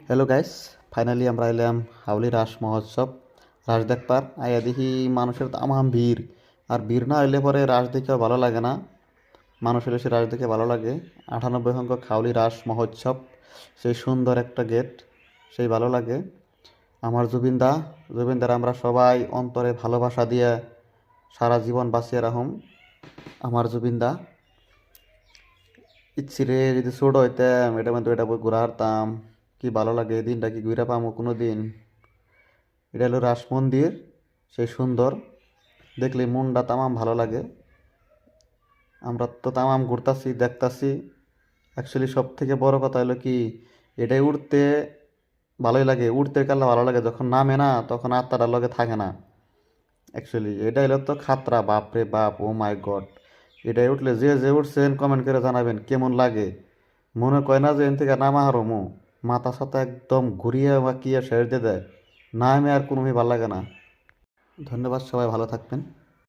Hello guys, finally আমরা এলাম হাউলি রাস মহোৎসব। রাস দেখবার আয়া দেখি মানুষের তামাম ভিড়। আর ভিড় না হইলে পরে রাস দেখেও ভালো লাগে না। মানুষ হলে সে রাস দেখে ভালো লাগে। 98 সংখ্যক হাউলি রাস মহোৎসব, সেই সুন্দর একটা গেট, সেই ভালো লাগে। আমার জুবিনদার আমরা সবাই অন্তরে ভালোবাসা দিয়ে সারা জীবন বাঁচিয়ে রাখুম। আমার জুবিনদা ইচ্ছি রে যদি ছোট হইতাম, এটা মধ্যে এটা বই ঘুরা হারতাম। কি ভালো লাগে, এই দিনটা কি ঘুরে পামো কোনো দিন? এটা হলো রাস মন্দির, সেই সুন্দর, দেখলে মনটা তামাম ভালো লাগে। আমরা তো তামাম ঘুরতাছি, দেখতাছি। অ্যাকচুয়ালি সব থেকে বড় কথা হলো কি, এটাই উঠতে ভালোই লাগে, উঠতে কালে ভালো লাগে, যখন নামে না তখন আত্মাটার লগে থাকে না। অ্যাকচুয়ালি এটা হলো তো খাতরা, বাপ রে বাপ, ও মাই গড। এটাই উঠলে যে যে উঠছেন কমেন্ট করে জানাবেন কেমন লাগে। মনে কয় না যে এন থেকে নামা হারমু, মাথা সাথে একদম ঘুরিয়ে বা কি শেষ দিয়ে দেয়, নামে আর কোনোই ভালো লাগে না। ধন্যবাদ, সবাই ভালো থাকবেন।